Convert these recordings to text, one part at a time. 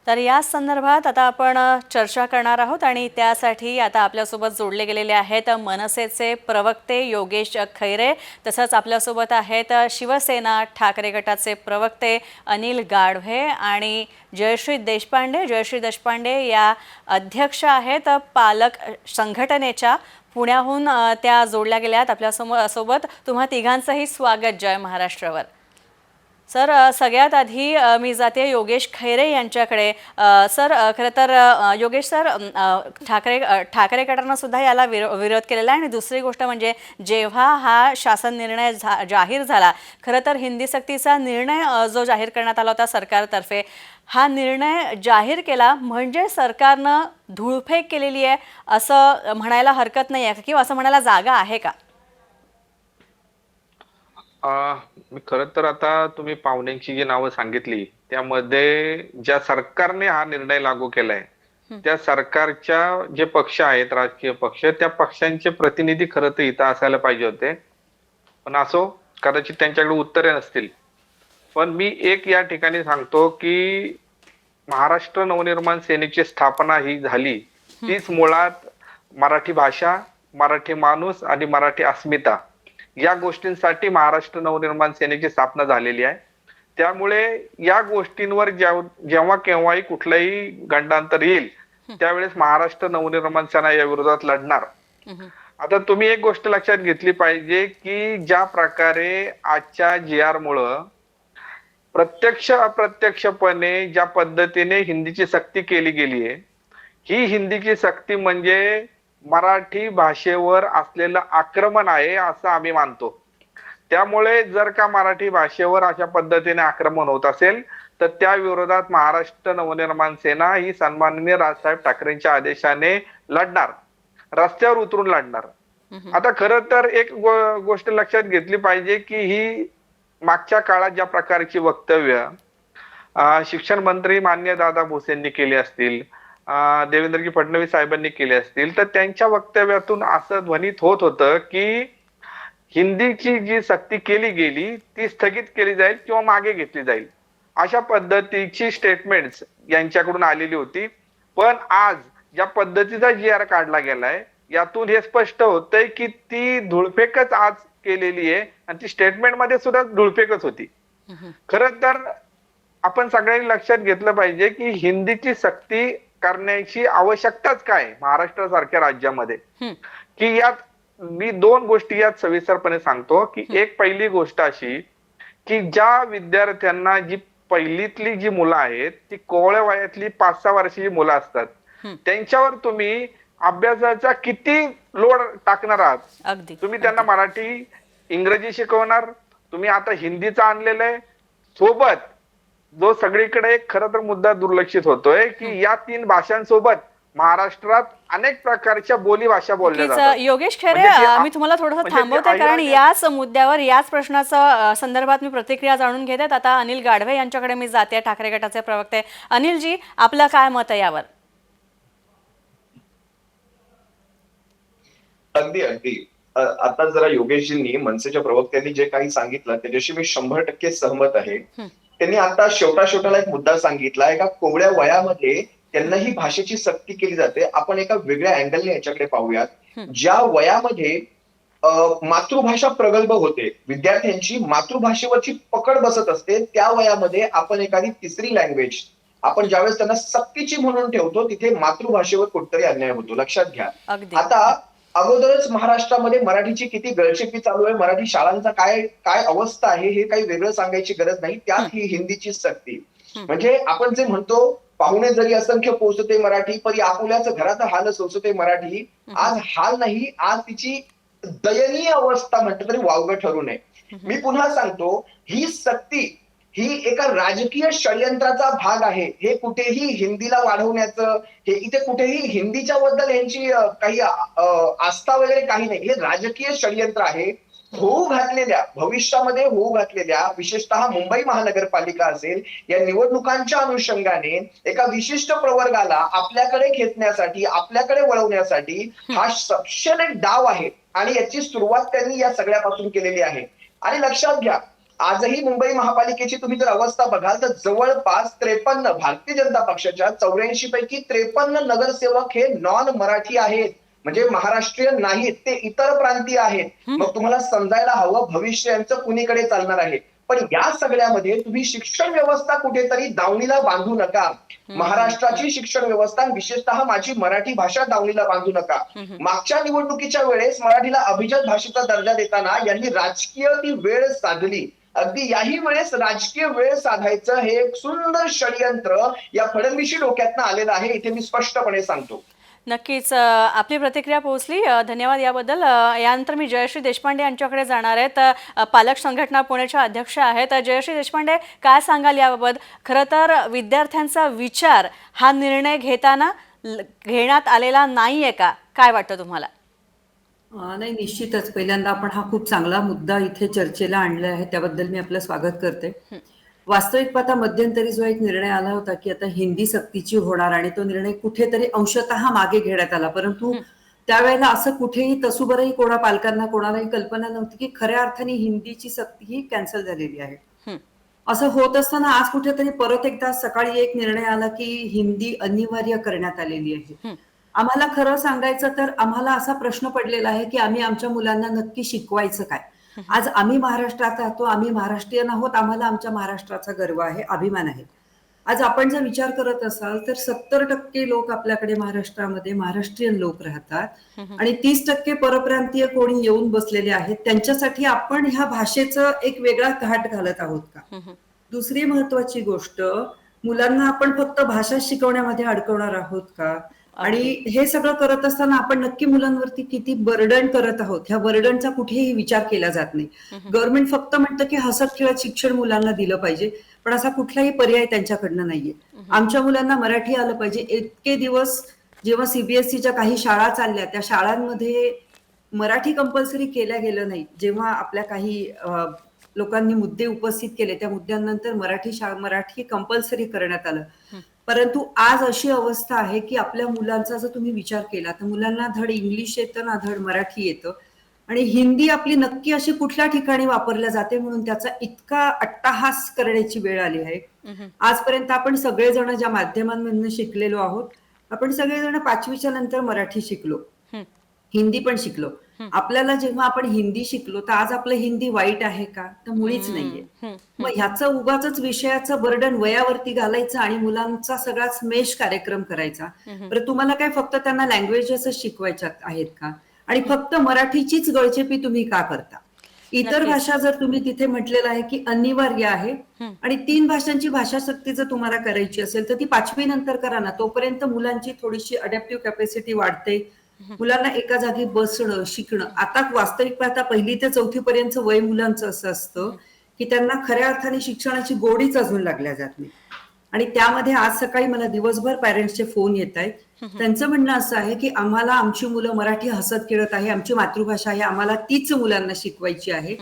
तर या संदर्भात आता आपण चर्चा करणार आहोत आणि त्यासाठी आता आपल्यासोबत जोडले गेलेले आहेत मनसेचे प्रवक्ते योगेश खैरे, तसंच आपल्यासोबत आहेत शिवसेना ठाकरे गटाचे प्रवक्ते अनिल गाढवे आणि जयश्री देशपांडे या अध्यक्ष आहेत पालक संघटनेच्या पुण्याहून त्या जोडल्या गेल्या आहेत आपल्यासोबत. तुम्हा तिघांचंही स्वागत जय महाराष्ट्रावर. सर, सगळ्यात आधी मी जाते योगेश खैरे यांच्याकडे. सर, खरं तर योगेश सर, ठाकरे गटानं सुद्धा याला विरोध केलेला आहे आणि दुसरी गोष्ट म्हणजे जेव्हा हा शासन निर्णय जाहीर झाला, खरं तर हिंदी सक्तीचा निर्णय जो जाहीर करण्यात आला होता सरकारतर्फे, हा निर्णय जाहीर केला म्हणजे सरकारनं धूळफेक केलेली आहे असं म्हणायला हरकत नाही आहे किंवा असं म्हणायला जागा आहे का? मी खरं तर आता तुम्ही पाहुण्यांची जी नावं सांगितली त्यामध्ये ज्या सरकारने हा निर्णय लागू केलाय त्या सरकारच्या जे पक्ष आहेत, राजकीय पक्ष, त्या पक्षांचे प्रतिनिधी खरं तर इथं असायला पाहिजे होते. पण असो, कदाचित त्यांच्याकडे उत्तरे नसतील. पण मी एक या ठिकाणी सांगतो की महाराष्ट्र नवनिर्माण सेनेची स्थापना ही झाली तीच मुळात मराठी भाषा, मराठी माणूस आणि मराठी अस्मिता या गोष्टींसाठी महाराष्ट्र नवनिर्माण सेनेची स्थापना झालेली आहे. त्यामुळे या गोष्टींवर जेव्हा केव्हाही कुठलंही गंडांतर येईल त्यावेळेस महाराष्ट्र नवनिर्माण सेना या विरोधात लढणार. आता तुम्ही एक गोष्ट लक्षात घेतली पाहिजे की ज्या प्रकारे आजच्या GR मुळे प्रत्यक्ष अप्रत्यक्षपणे ज्या पद्धतीने हिंदीची सक्ती केली गेली आहे, ही हिंदीची सक्ती म्हणजे मराठी भाषेवर असलेलं आक्रमण आहे असं आम्ही मानतो. त्यामुळे जर का मराठी भाषेवर अशा पद्धतीने आक्रमण होत असेल तर त्या विरोधात महाराष्ट्र नवनिर्माण सेना ही सन्माननीय राजसाहेब ठाकरेंच्या आदेशाने लढणार, रस्त्यावर उतरून लढणार. आता खरं तर एक गोष्ट लक्षात घेतली पाहिजे की ही मागच्या काळात ज्या प्रकारची वक्तव्य शिक्षण मंत्री माननीय दादा भुसेंनी केली असतील, देवेंद्रजी फडणवीस साहेबांनी केले असतील, तर त्यांच्या वक्तव्यातून असं ध्वनित होत होतं की हिंदीची जी सक्ती केली गेली ती स्थगित केली जाईल किंवा मागे घेतली जाईल, अशा पद्धतीची स्टेटमेंट्स यांच्याकडून आलेली होती. पण आज ज्या पद्धतीचा GR काढला गेलाय यातून हे स्पष्ट होतंय की ती धुळफेकच आज केलेली आहे आणि ती स्टेटमेंट मध्ये सुद्धा धुळफेकच होती. खरं तर आपण सगळ्यांनी लक्षात घेतलं पाहिजे की हिंदीची सक्ती करण्याची आवश्यकताच काय महाराष्ट्रासारख्या राज्यामध्ये, की यात मी दोन गोष्टी यात सविस्तरपणे सांगतो. की एक पहिली गोष्ट अशी की ज्या विद्यार्थ्यांना जी पहिलीतली जी मुलं आहेत ती कोवळ्या वयातली 5-6 वर्षाची मुलं असतात, त्यांच्यावर तुम्ही अभ्यासाचा किती लोड टाकणार आहात? तुम्ही त्यांना मराठी इंग्रजी शिकवणार, तुम्ही आता हिंदीचा आणलेलं आहे सोबत, जो सगळीकडे खरं तर मुद्दा दुर्लक्षित होतोय की या 3 भाषांसोबत महाराष्ट्रात अनेक प्रकारच्या बोली भाषा बोलल्या जातात. योगेश खैरे, मी तुम्हाला थोडंसं थांबवते कारण याच मुद्द्यावर याच प्रश्नाच्या संदर्भात मी प्रतिक्रिया जाणून घेते. आता अनिल गाढवे यांच्याकडे मी जाते, ठाकरे गटाचे प्रवक्ते. अनिलजी, आपलं काय मत आहे यावर? अगदी अगदी आता जरा योगेशजींनी मनसेच्या प्रवक्त्यांनी जे काही सांगितलं त्याच्याशी मी 100% सहमत आहे. त्यांनी आता शेवटाला एक मुद्दा सांगितला, एका कोवळ्या वयामध्ये त्यांना ही भाषेची सक्ती केली जाते. आपण एका वेगळ्या अँगलने याच्याकडे पाहूयात. ज्या वयामध्ये मातृभाषा प्रगल्भ होते, विद्यार्थ्यांची मातृभाषेवरची पकड बसत असते, त्या वयामध्ये आपण एखादी तिसरी लँग्वेज आपण ज्यावेळेस त्यांना सक्तीची म्हणून ठेवतो तिथे मातृभाषेवर कुठतरी अन्याय होतो. लक्षात घ्या. आता अगोदरच महाराष्ट्रामध्ये मराठीची किती गळचेपी चालू आहे, मराठी शाळांचा काय अवस्था आहे हे काही वेगळं सांगायची गरज नाही. त्यात ही हिंदीची सक्ती म्हणजे आपण जे म्हणतो पाहुणे जरी असंख्य पोचते मराठी परी आपुल्याच घरात हाल सोसते मराठी, आज हाल नाही, आज तिची दयनीय अवस्था म्हटलं तरी वावगं ठरू नये. मी पुन्हा सांगतो, ही सक्ती ही एका राजकीय षडयंत्राचा भाग आहे. हे कुठेही हिंदीला वाढवण्याचं, हे इथे कुठेही हिंदीच्या बद्दल यांची काही आस्था वगैरे काही नाही. हे राजकीय षडयंत्र आहे. भविष्यामध्ये होऊ घातलेल्या विशेषतः मुंबई महानगरपालिका असेल या निवडणुकांच्या अनुषंगाने एका विशिष्ट प्रवर्गाला आपल्याकडे खेचण्यासाठी, आपल्याकडे वळवण्यासाठी हा सपशेल एक डाव आहे आणि याची सुरुवात त्यांनी या सगळ्यापासून केलेली आहे. आणि लक्षात घ्या, आजही मुंबई महापालिकेची तुम्ही जर अवस्था बघाल तर जवळपास 53 भारतीय जनता पक्षाच्या 84 पैकी 53 नगरसेवक हे नॉन मराठी आहेत, म्हणजे महाराष्ट्रीयन नाहीत, ते इतर प्रांतीय आहेत. मग तुम्हाला समजायला हवं भविष्य यांचं कुणीकडे चालणार आहे. पण या सगळ्यामध्ये तुम्ही शिक्षण व्यवस्था कुठेतरी दावणीला बांधू नका. महाराष्ट्राची शिक्षण व्यवस्था विशेषतः माझी मराठी भाषा दावणीला बांधू नका. मागच्या निवडणुकीच्या वेळेस मराठीला अभिजात भाषेचा दर्जा देताना यांनी राजकीय ती वेळ साधली. अगदी याही वेळेस राजकीय वेळ साधायचं हे एक सुंदर षडयंत्र या फडणवीसी डोक्यातनं आलेलं आहे, इथे मी स्पष्टपणे सांगतो. नक्कीच आपली प्रतिक्रिया पोहोचली. धन्यवाद याबद्दल. यानंतर मी जयश्री देशपांडे यांच्याकडे जाणार आहेत. पालक संघटना पुण्याच्या अध्यक्ष आहेत. जयश्री देशपांडे, काय सांगाल याबाबत? खरं तर विद्यार्थ्यांचा विचार हा निर्णय घेताना घेण्यात आलेला नाहीये का? काय वाटतं तुम्हाला? नाही, निश्चितच पहिल्यांदा आपण हा खूप चांगला मुद्दा इथे चर्चेला आणला आहे, त्याबद्दल मी आपलं स्वागत करते. वास्तविक पाहता मध्यंतरी जो एक निर्णय आला होता की आता हिंदी सक्तीची होणार आणि तो निर्णय कुठेतरी अंशतः मागे घेण्यात आला, परंतु त्यावेळेला असं कुठेही तसूबरही कोणा पालकांना कोणालाही कल्पना नव्हती की खऱ्या अर्थाने हिंदीची सक्ती ही कॅन्सल झालेली आहे. असं होत असताना आज कुठेतरी परत एकदा सकाळी एक निर्णय आला की हिंदी अनिवार्य करण्यात आलेली आहे. आम्हाला खरं सांगायचं तर आम्हाला असा प्रश्न पडलेला आहे की आम्ही आमच्या मुलांना नक्की शिकवायचं काय. आज आम्ही महाराष्ट्रात राहतो, आम्ही महाराष्ट्रीयन आहोत, आम्हाला आमच्या महाराष्ट्राचा गर्व आहे, अभिमान आहे. आज आपण जर विचार करत असाल तर 70% लोक आपल्याकडे महाराष्ट्रामध्ये महाराष्ट्रीयन लोक राहतात आणि 30% परप्रांतीय कोणी येऊन बसलेले आहेत. त्यांच्यासाठी आपण ह्या भाषेचं एक वेगळा घाट घालत आहोत का? दुसरी महत्वाची गोष्ट, मुलांना आपण फक्त भाषा शिकवण्यामध्ये अडकवणार आहोत का? आणि हे सगळं करत असताना आपण नक्की मुलांवरती किती बर्डन करत आहोत, ह्या बर्डनचा कुठेही विचार केला जात नाही. गव्हर्नमेंट फक्त म्हणतं की हसत खेळत शिक्षण मुलांना दिलं पाहिजे, पण असा कुठलाही पर्याय त्यांच्याकडनं नाहीये. आमच्या मुलांना मराठी आलं पाहिजे. इतके दिवस जेव्हा सीबीएसईच्या काही शाळा चालल्या, त्या शाळांमध्ये मराठी कंपल्सरी केल्या गेलं नाही. जेव्हा आपल्या काही लोकांनी मुद्दे उपस्थित केले, त्या मुद्द्यांनंतर मराठी कंपल्सरी करण्यात आलं. परंतु आज अशी अवस्था आहे की आपल्या मुलांचा जर तुम्ही विचार केला तर मुलांना धड इंग्लिश येतं ना धड मराठी येतं, आणि हिंदी आपली नक्की अशी कुठल्या ठिकाणी वापरल्या जाते म्हणून त्याचा इतका अट्टहास करण्याची वेळ आली आहे. आजपर्यंत आपण सगळेजण ज्या माध्यमांमधून शिकलेलो आहोत, आपण सगळेजण 5वीच्या नंतर मराठी शिकलो, हिंदी पण शिकलो. आपल्याला जेव्हा आपण हिंदी शिकलो तर आज आपलं हिंदी वाईट आहे का? तर मुळीच नाहीये. मग ह्याचं उगाच विषयाचं बर्डन वयावरती घालायचं आणि मुलांचा सगळा स्मेश कार्यक्रम करायचा. तर तुम्हाला काय फक्त त्यांना लँग्वेजेस शिकवायच्या आहेत का? आणि फक्त मराठीचीच गळचेपी तुम्ही का करता? इतर भाषा जर तुम्ही तिथे म्हटलेलं आहे की अनिवार्य आहे आणि 3 भाषांची भाषा सक्ती जर तुम्हाला करायची असेल तर ती 5वी नंतर करा ना. तोपर्यंत मुलांची थोडीशी अडॅप्टिव्ह कॅपॅसिटी वाढते, मुलांना एका जागी बसणं शिकणं. आता वास्तविक पाहता 1ली ते 4थी पर्यंत वय मुलांचं असं असतं की त्यांना खऱ्या अर्थाने शिक्षणाची गोडीच अजून लागल्या जात नाही. आणि त्यामध्ये आज सकाळी मला दिवसभर पॅरेंट्सचे फोन येत आहेत. त्यांचं म्हणणं असं आहे की आम्हाला आमची मुलं मराठी हसत खेळत आहे, आमची मातृभाषा आहे, आम्हाला तीच मुलांना शिकवायची आहे.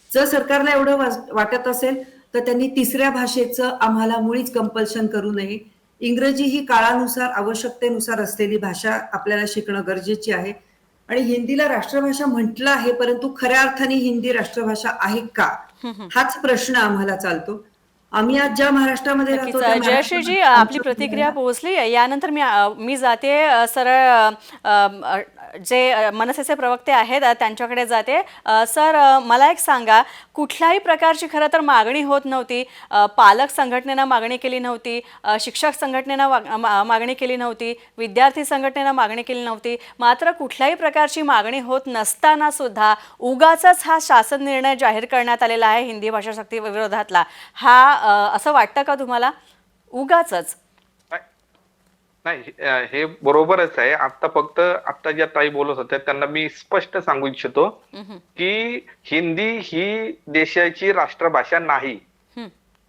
जर सरकारला एवढं वाटत असेल तर त्यांनी 3ऱ्या भाषेचं आम्हाला मुळीच कंपल्शन करू नये. इंग्रजी ही काळानुसार आवश्यकतेनुसार असलेली भाषा आपल्याला शिकणं गरजेची आहे. आणि हिंदीला राष्ट्रभाषा म्हटलं आहे, परंतु खऱ्या अर्थाने हिंदी राष्ट्रभाषा आहे का, हाच प्रश्न आम्हाला चालतो. आम्ही आज ज्या महाराष्ट्रामध्ये राहतो, जयश्रीजी आपली प्रतिक्रिया पोहोचली. यानंतर मी जाते सरळ जे मनसेचे प्रवक्ते आहेत त्यांच्याकडे जाते. सर, मला एक सांगा, कुठल्याही प्रकारची खरं तर मागणी होत नव्हती. पालक संघटनेनं मागणी केली नव्हती, शिक्षक संघटनेनं मागणी केली नव्हती, विद्यार्थी संघटनेनं मागणी केली नव्हती. मात्र कुठल्याही प्रकारची मागणी होत नसताना सुद्धा उगाचच हा शासन निर्णय जाहीर करण्यात आलेला आहे हिंदी भाषा सक्ती विरोधातला. हा असं वाटतं का तुम्हाला? उगाचच नाही, हे बरोबरच आहे. आता ज्या ताई बोलत होत्या त्यांना मी स्पष्ट सांगू इच्छितो की हिंदी ही देशाची राष्ट्रभाषा नाही.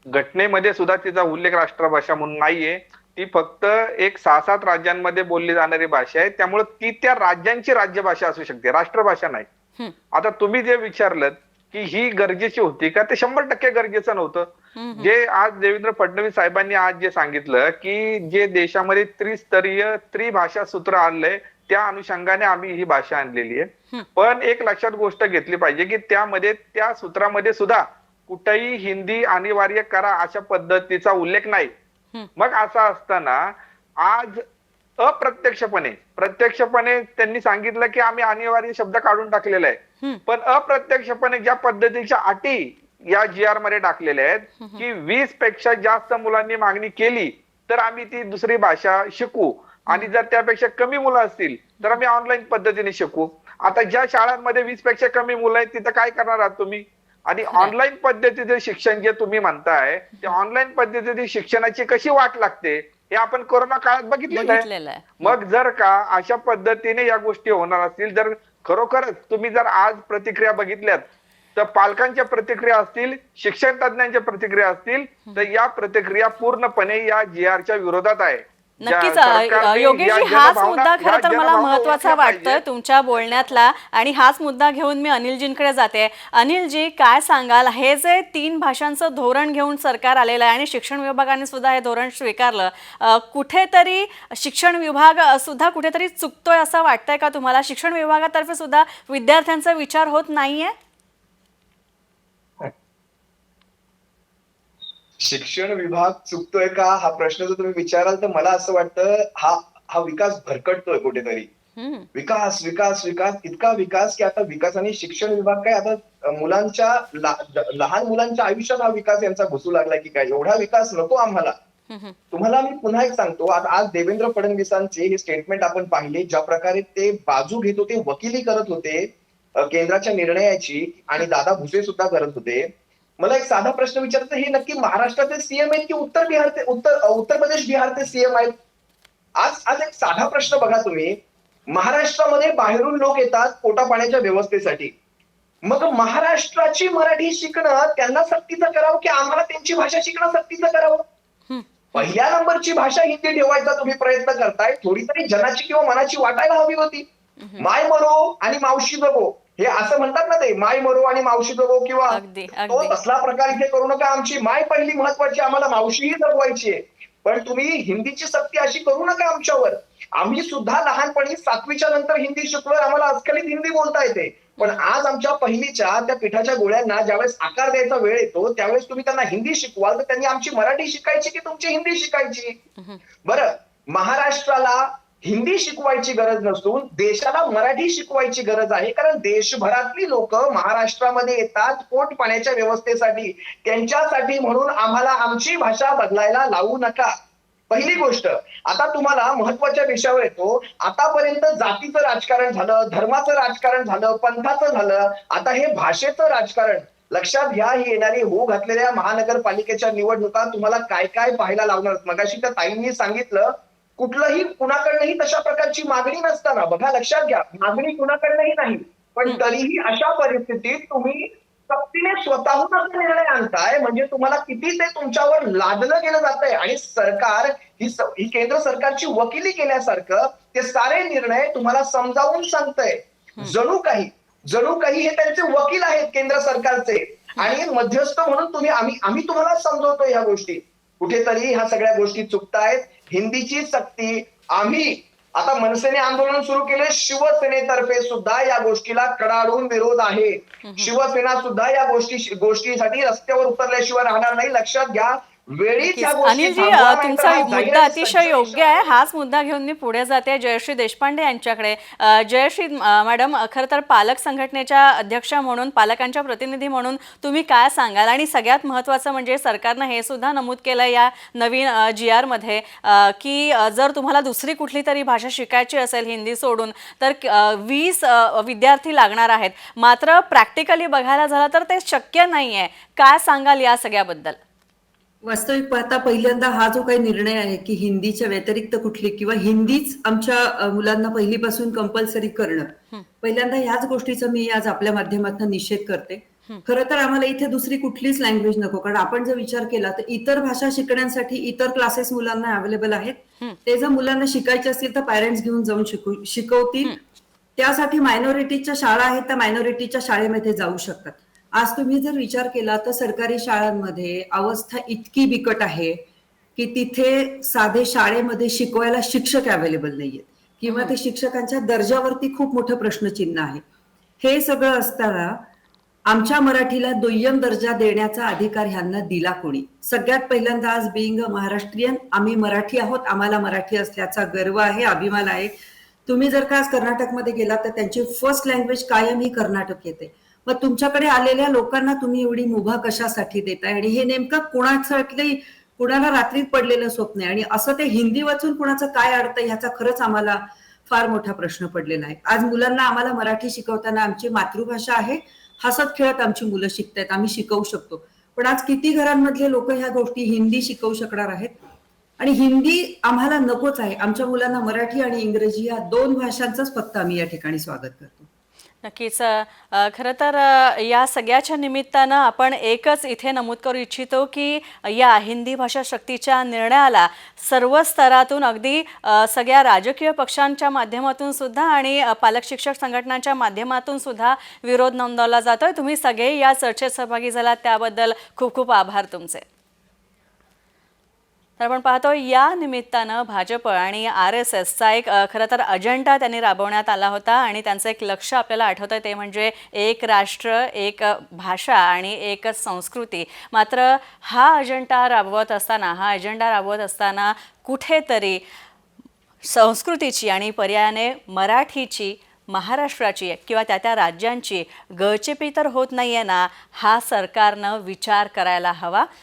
घटनेमध्ये सुद्धा तिचा उल्लेख राष्ट्रभाषा म्हणून नाहीये. ती फक्त एक 6-7 राज्यांमध्ये बोलली जाणारी भाषा आहे. त्यामुळे ती त्या राज्यांची राज्यभाषा असू शकते, राष्ट्रभाषा नाही. आता तुम्ही जे विचारलं की ही गरजेची होती का, ते 100% गरजेचं नव्हतं. जे आज देवेंद्र फडणवीस साहेबांनी आज जे सांगितलं की जे देशामध्ये त्रिभाषा सूत्र आणलंय त्या अनुषंगाने आम्ही ही भाषा आणलेली आहे. पण एक लक्षात गोष्ट घेतली पाहिजे की त्या सूत्रामध्ये सुद्धा कुठेही हिंदी अनिवार्य करा अशा पद्धतीचा उल्लेख नाही. मग असं असताना आज प्रत्यक्षपणे त्यांनी सांगितलं की आम्ही अनिवार्य शब्द काढून टाकलेला आहे, पण अप्रत्यक्षपणे ज्या पद्धतीच्या अटी या GR मध्ये टाकलेल्या आहेत की 20 पेक्षा जास्त मुलांनी मागणी केली तर आम्ही ती दुसरी भाषा शिकू, आणि जर त्यापेक्षा कमी मुलं असतील तर आम्ही ऑनलाईन पद्धतीने शिकू. आता ज्या शाळांमध्ये 20 पेक्षा कमी मुलं आहेत तिथं काय करणार आहात तुम्ही? आणि ऑनलाईन पद्धतीचे शिक्षण जे तुम्ही म्हणताय त्या ऑनलाईन पद्धतीची शिक्षणाची कशी वाट लागते हे आपण कोरोना काळात बघितलेलं आहे. मग जर का अशा पद्धतीने या गोष्टी होणार असतील, जर खरोखरच तुम्ही जर आज प्रतिक्रिया बघितल्यात तर पालकांच्या प्रतिक्रिया असतील, शिक्षण तज्ञांच्या प्रतिक्रिया असतील, तर या प्रतिक्रिया पूर्णपणे या GRच्या विरोधात आहे. नक्कीच योगेशजी, हाच मुद्दा खरं तर मला महत्वाचा वाटतोय तुमच्या बोलण्यातला, आणि हाच मुद्दा घेऊन मी अनिलजींकडे जाते. अनिलजी, काय सांगाल, हे जे 3 भाषांचं धोरण घेऊन सरकार आलेलं आहे आणि शिक्षण विभागाने सुद्धा हे धोरण स्वीकारलं, कुठेतरी शिक्षण विभाग सुद्धा कुठेतरी चुकतोय असं वाटतंय का तुम्हाला? शिक्षण विभागातर्फे सुद्धा विद्यार्थ्यांचा विचार होत नाहीये? शिक्षण विभाग चुकतोय का हा प्रश्न जर तुम्ही विचाराल तर मला असं वाटतं हा विकास भरकटतोय कुठेतरी. विकास विकास विकास, इतका विकास की आता विकासाने शिक्षण विभाग काय आता मुलांच्या लहान मुलांच्या आयुष्यात हा विकास यांचा घुसू लागला की काय? एवढा विकास नको आम्हाला. तुम्हाला मी पुन्हा एक सांगतो, आज देवेंद्र फडणवीसांचे हे स्टेटमेंट आपण पाहिले, ज्या प्रकारे ते बाजू घेत होते, वकिली करत होते केंद्राच्या निर्णयाची, आणि दादा भुसे सुद्धा करत होते. मला एक साधा प्रश्न विचारायचा, हे नक्की महाराष्ट्राचे सीएम आहेत की उत्तर प्रदेश बिहारचे सीएम आहेत? आज एक साधा प्रश्न बघा तुम्ही, महाराष्ट्रामध्ये बाहेरून लोक येतात पोटा पाण्याच्या व्यवस्थेसाठी, मग महाराष्ट्राची मराठी शिकणं त्यांना सक्तीचं करावं की आम्हाला त्यांची भाषा शिकणं सक्तीचं करावं? पहिल्या नंबरची भाषा हिंदी ठेवायचा तुम्ही प्रयत्न करताय, थोडी तरी जनाची किंवा मनाची वाटायला हवी होती. माय मरो आणि मावशी जगो हे असं म्हणतात ना, ते माय मरो आणि मावशी जगो, किंवा तो तसला प्रकार इथे करू नका. आमची माय पहिली महत्वाची, आम्हाला मावशीही जगवायची आहे, पण तुम्ही हिंदीची सक्ती अशी करू नका आमच्यावर. आम्ही सुद्धा लहानपणी 7वीच्या नंतर हिंदी शिकलोय, आम्हाला अस्खलित हिंदी बोलता येते, पण आज आमच्या पहिलीच्या त्या पिठाच्या गोळ्यांना ज्यावेळेस आकार द्यायचा वेळ येतो त्यावेळेस तुम्ही त्यांना हिंदी शिकवाल तर त्यांनी आमची मराठी शिकायची की तुमची हिंदी शिकायची? बरं, महाराष्ट्राला हिंदी शिकवायची गरज नसून देशाला मराठी शिकवायची गरज आहे, कारण देशभरातली लोक महाराष्ट्रामध्ये येतात पोट पाण्याच्या व्यवस्थेसाठी, त्यांच्यासाठी. म्हणून आम्हाला आमची भाषा बदलायला लावू नका. पहिली गोष्ट. आता तुम्हाला महत्वाच्या विषयावर येतो. आतापर्यंत जातीचं राजकारण झालं, धर्माचं राजकारण झालं, पंथाचं झालं, आता हे भाषेचं राजकारण. लक्षात घ्या, ही येणारी होऊ घातलेल्या महानगरपालिकेच्या निवडणुका तुम्हाला काय काय पाहायला लावणार. मगाशी त्या ताईंनी सांगितलं, कुठलंही कुणाकडनंही तशा प्रकारची मागणी नसताना, बघा लक्षात घ्या, मागणी कुणाकडनंही नाही, पण तरीही अशा परिस्थितीत तुम्ही सक्तीने स्वतःहून निर्णय आणताय, म्हणजे तुम्हाला किती ते तुमच्यावर लादलं गेलं जातंय. आणि सरकार ही केंद्र सरकारची वकिली केल्यासारखं ते सारे निर्णय तुम्हाला समजावून सांगतंय, जणू काही हे त्यांचे वकील आहेत केंद्र सरकारचे, आणि मध्यस्थ म्हणून तुम्ही आम्ही तुम्हाला समजवतोय ह्या गोष्टी. कुठेतरी ह्या सगळ्या गोष्टी चुकतायत. हिंदीची सक्ती आम्ही आता मनसेने आंदोलन सुरू केले, शिवसेनेतर्फे सुद्धा या गोष्टीला कडाडून विरोध आहे. शिवसेना सुद्धा या गोष्टीसाठी रस्त्यावर उतरल्याशिवाय राहणार नाही. लक्षात घ्या, अनिलजी, तुमचा मुद्दा अतिशय योग्य आहे. हाच मुद्दा घेऊन मी पुढे जाते जयश्री देशपांडे यांच्याकडे. जयश्री मॅडम, खरं तर पालक संघटनेच्या अध्यक्ष म्हणून, पालकांच्या प्रतिनिधी म्हणून तुम्ही काय सांगाल? आणि सगळ्यात महत्त्वाचं म्हणजे सरकारनं हे सुद्धा नमूद केलं या नवीन GR मध्ये की जर तुम्हाला दुसरी कुठली तरी भाषा शिकायची असेल हिंदी सोडून तर 20 विद्यार्थी लागणार आहेत. मात्र प्रॅक्टिकली बघायला झालं तर ते शक्य नाही आहे. काय सांगाल या सगळ्याबद्दल? वास्तविक पाहता पहिल्यांदा हा जो काही निर्णय आहे की हिंदीच्या व्यतिरिक्त कुठली किंवा हिंदीच आमच्या मुलांना पहिलीपासून कंपल्सरी करणं, पहिल्यांदा ह्याच गोष्टीचा मी आज आपल्या माध्यमातून निषेध करते. खरं तर आम्हाला इथे दुसरी कुठलीच लँग्वेज नको, कारण आपण जर विचार केला तर इतर भाषा शिकण्यासाठी इतर क्लासेस मुलांना अवेलेबल आहेत. ते जर मुलांना शिकायचे असतील तर पॅरेंट्स घेऊन जाऊन शिकवतील. त्यासाठी मायनॉरिटीच्या शाळा आहेत, त्या मायनॉरिटीच्या शाळेमध्ये जाऊ शकतात. आज तुम्ही जर विचार केला तर सरकारी शाळांमध्ये अवस्था इतकी बिकट आहे की तिथे साधे शाळेमध्ये शिकवायला शिक्षक अवेलेबल नाहीयेत, किंवा ते शिक्षकांच्या दर्जावरती खूप मोठं प्रश्नचिन्ह आहे. हे सगळं असताना आमच्या मराठीला दुय्यम दर्जा देण्याचा अधिकार ह्यांना दिला कोणी? सगळ्यात पहिल्यांदा आज बिईंग अ महाराष्ट्रीयन आम्ही मराठी आहोत, आम्हाला मराठी असल्याचा गर्व आहे, अभिमान आहे. तुम्ही जर का आज कर्नाटकमध्ये गेलात तर त्यांची फर्स्ट लँग्वेज कायम ही कर्नाटक येते. मग तुमच्याकडे आलेल्या लोकांना तुम्ही एवढी मुभा कशासाठी देताय? आणि हे नेमकं कुणासाठी, कुणाला रात्रीत पडलेलं स्वप्न आहे आणि असं ते हिंदी वाचून कुणाचं काय अडतं ह्याचा खरंच आम्हाला फार मोठा प्रश्न पडलेला आहे. आज मुलांना आम्हाला मराठी शिकवताना आमची मातृभाषा आहे, हसत खेळत आमची मुलं शिकतायत, आम्ही शिकवू शकतो. पण आज किती घरांमधले लोक ह्या गोष्टी हिंदी शिकवू शकणार आहेत? आणि हिंदी आम्हाला नकोच आहे. आमच्या मुलांना मराठी आणि इंग्रजी या 2 भाषांचंच फक्त आम्ही या ठिकाणी स्वागत करतो. नक्कीच. खरं तर या सगळ्याच्या निमित्तानं आपण एकच इथे नमूद करू इच्छितो की या हिंदी भाषा सक्तीच्या निर्णयाला सर्व स्तरातून अगदी सगळ्या राजकीय पक्षांच्या माध्यमातून सुद्धा आणि पालक शिक्षक संघटनांच्या माध्यमातून सुद्धा विरोध नोंदवला जातोय. तुम्ही सगळे या चर्चेत सहभागी झालात त्याबद्दल खूप खूप आभार तुमचे. तर आपण पाहतो या निमित्तानं भाजप आणि RSSचा एक खरं तर अजेंडा त्यांनी राबवण्यात आला होता आणि त्यांचं एक लक्ष आपल्याला आठवतं ते म्हणजे एक राष्ट्र, एक भाषा आणि एक संस्कृती. मात्र हा अजेंडा राबवत असताना कुठेतरी संस्कृतीची आणि पर्यायाने मराठीची, महाराष्ट्राची किंवा त्या राज्यांची गळचेपी तर होत नाहीये ना, हा सरकारनं विचार करायला हवा.